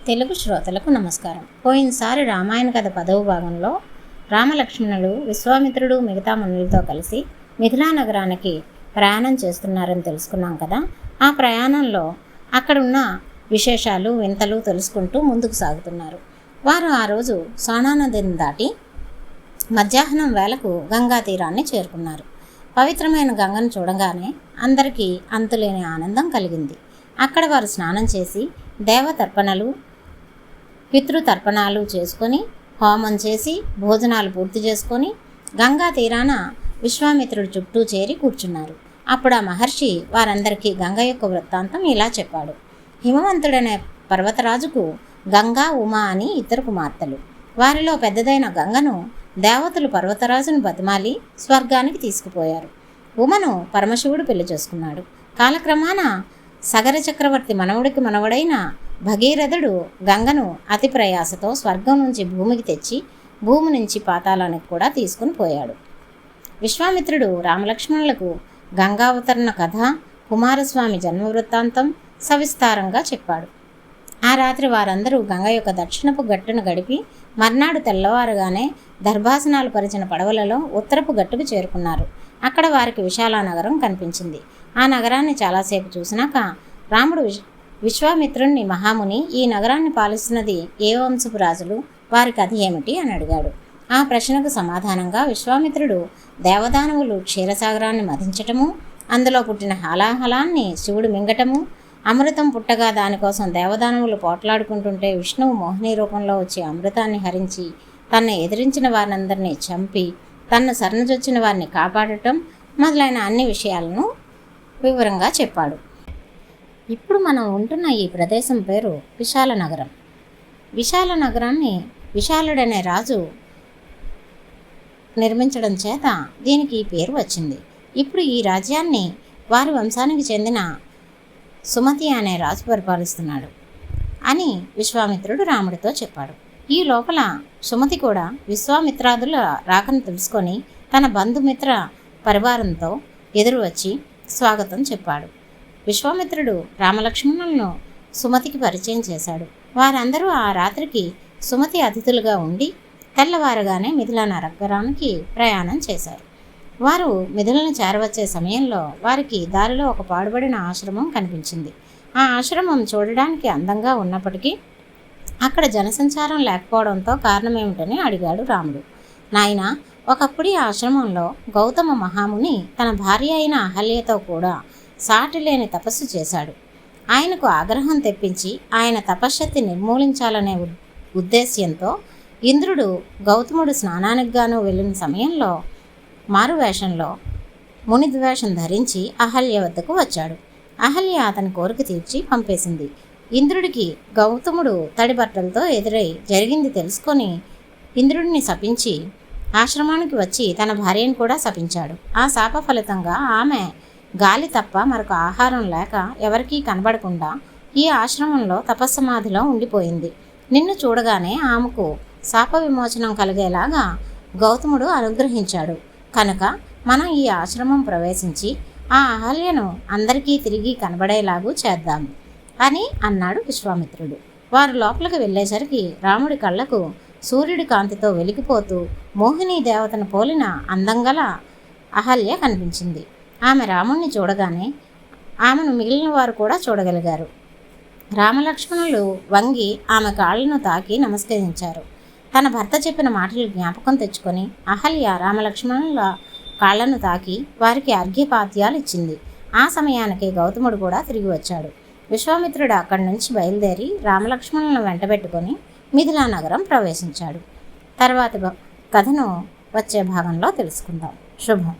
తెలుగు శ్రోతలకు నమస్కారం. పోయినసారి రామాయణ కథ 10వ భాగంలో రామలక్ష్మణులు విశ్వామిత్రుడు మిగతా మునులతో కలిసి మిథిలా నగరానికి ప్రయాణం చేస్తున్నారని తెలుసుకున్నాం కదా. ఆ ప్రయాణంలో అక్కడున్న విశేషాలు వింతలు తెలుసుకుంటూ ముందుకు సాగుతున్నారు. వారు ఆ రోజు సోనానదిని దాటి మధ్యాహ్నం వేళకు గంగా తీరాన్ని చేరుకున్నారు. పవిత్రమైన గంగను చూడగానే అందరికీ అంతులేని ఆనందం కలిగింది. అక్కడ వారు స్నానం చేసి దేవతర్పణలు పితృతర్పణాలు చేసుకొని హోమం చేసి భోజనాలు పూర్తి చేసుకొని గంగా తీరాన విశ్వామిత్రుడి చుట్టూ చేరి కూర్చున్నారు. అప్పుడు ఆ మహర్షి వారందరికీ గంగ యొక్క వృత్తాంతం ఇలా చెప్పాడు. హిమవంతుడనే పర్వతరాజుకు గంగా ఉమా అని ఇద్దరు కుమార్తెలు. వారిలో పెద్దదైన గంగను దేవతలు పర్వతరాజును బతిమాలి స్వర్గానికి తీసుకుపోయారు. ఉమను పరమశివుడు పెళ్లి చేసుకున్నాడు. కాలక్రమాన సగర చక్రవర్తి మనవుడికి మనవడైన భగీరథుడు గంగను అతి ప్రయాసతో స్వర్గం నుంచి భూమికి తెచ్చి భూమి నుంచి పాతాళానికి కూడా తీసుకుని పోయాడు. విశ్వామిత్రుడు రామలక్ష్మణులకు గంగావతరణ కథ, కుమారస్వామి జన్మ వృత్తాంతం సవిస్తారంగా చెప్పాడు. ఆ రాత్రి వారందరూ గంగ యొక్క దక్షిణపు గట్టును గడిపి మర్నాడు తెల్లవారుగానే దర్భాసనాలు పరిచిన పడవలలో ఉత్తరపు గట్టుకు చేరుకున్నారు. అక్కడ వారికి విశాల నగరం కనిపించింది. ఆ నగరాన్ని చాలాసేపు చూసినాక రాముడు విశ్వామిత్రుణ్ణి, మహాముని, ఈ నగరాన్ని పాలిస్తున్నది ఏ వంశపు రాజులు, వారి కథ ఏమిటి అని అడిగాడు. ఆ ప్రశ్నకు సమాధానంగా విశ్వామిత్రుడు దేవదానవులు క్షీరసాగరాన్ని మధించటము, అందులో పుట్టిన హాలాహలాన్ని శివుడు మింగటము, అమృతం పుట్టగా దానికోసం దేవదానవులు పోట్లాడుకుంటుంటే విష్ణువు మోహిని రూపంలో వచ్చి అమృతాన్ని హరించి తన్ను ఎదిరించిన వారందరినీ చంపి తన్ను శరణజొచ్చిన వారిని కాపాడటం మొదలైన అన్ని విషయాలను వివరంగా చెప్పాడు. ఇప్పుడు మనం ఉంటున్న ఈ ప్రదేశం పేరు విశాల నగరం. విశాల నగరాన్ని విశాలుడనే రాజు నిర్మించడం చేత దీనికి ఈ పేరు వచ్చింది. ఇప్పుడు ఈ రాజ్యాన్ని వారి వంశానికి చెందిన సుమతి అనే రాజు పరిపాలిస్తున్నాడు అని విశ్వామిత్రుడు రాముడితో చెప్పాడు. ఈ లోపల సుమతి కూడా విశ్వామిత్రాదుల రాకను తెలుసుకొని తన బంధుమిత్ర పరివారంతో ఎదురు వచ్చి స్వాగతం చెప్పాడు. విశ్వామిత్రుడు రామలక్ష్మణులను సుమతికి పరిచయం చేశాడు. వారందరూ ఆ రాత్రికి సుమతి అతిథులుగా ఉండి తెల్లవారుగానే మిథిలా నగరానికి ప్రయాణం చేశారు. వారు మిథిలను చేరవచ్చే సమయంలో వారికి దారిలో ఒక పాడుబడిన ఆశ్రమం కనిపించింది. ఆ ఆశ్రమం చూడడానికి అందంగా ఉన్నప్పటికీ అక్కడ జనసంచారం లేకపోవడంతో కారణమేమిటని అడిగాడు రాముడు. నాయనా, ఒకప్పుడు ఈ ఆశ్రమంలో గౌతమ మహాముని తన భార్య అయిన అహల్యతో కూడా సాటి లేని తపస్సు చేశాడు. ఆయనకు ఆగ్రహం తెప్పించి ఆయన తపశ్శక్తి నిర్మూలించాలనే ఉద్దేశ్యంతో ఇంద్రుడు గౌతముడు స్నానానికి గాను వెళ్ళిన సమయంలో మారువేషంలో మునిద్వేషం ధరించి అహల్య వద్దకు వచ్చాడు. అహల్య అతని కోరిక తీర్చి పంపేసింది. ఇంద్రుడికి గౌతముడు తడి బట్టలతో ఎదురై జరిగింది తెలుసుకొని ఇంద్రుడిని శపించి ఆశ్రమానికి వచ్చి తన భార్యను కూడా శపించాడు. ఆ శాప ఫలితంగా ఆమె గాలి తప్ప మరొక ఆహారం లేక ఎవరికీ కనబడకుండా ఈ ఆశ్రమంలో తపస్సమాధిలో ఉండిపోయింది. నిన్ను చూడగానే ఆమెకు శాప విమోచనం కలిగేలాగా గౌతముడు అనుగ్రహించాడు. కనుక మనం ఈ ఆశ్రమం ప్రవేశించి ఆ అహల్యను అందరికీ తిరిగి కనబడేలాగూ చేద్దాము అని అన్నాడు విశ్వామిత్రుడు. వారు లోపలికి వెళ్ళేసరికి రాముడి కళ్ళకు సూర్యుడి కాంతితో వెలిగిపోతూ మోహిని దేవతను పోలిన అందంగల అహల్య కనిపించింది. ఆమె రాముణ్ణి చూడగానే ఆమెను మిగిలిన వారు కూడా చూడగలిగారు. రామలక్ష్మణులు వంగి ఆమె కాళ్ళను తాకి నమస్కరించారు. తన భర్త చెప్పిన మాటలు జ్ఞాపకం తెచ్చుకొని అహల్య రామలక్ష్మణుల కాళ్లను తాకి వారికి అర్ఘ్యపాద్యాలు ఇచ్చింది. ఆ సమయానికి గౌతముడు కూడా తిరిగి వచ్చాడు. విశ్వామిత్రుడు అక్కడి నుంచి బయలుదేరి రామలక్ష్మణులను వెంటబెట్టుకొని మిథిలా నగరం ప్రవేశించాడు. తర్వాతి కథను వచ్చే భాగంలో తెలుసుకుందాం. శుభం.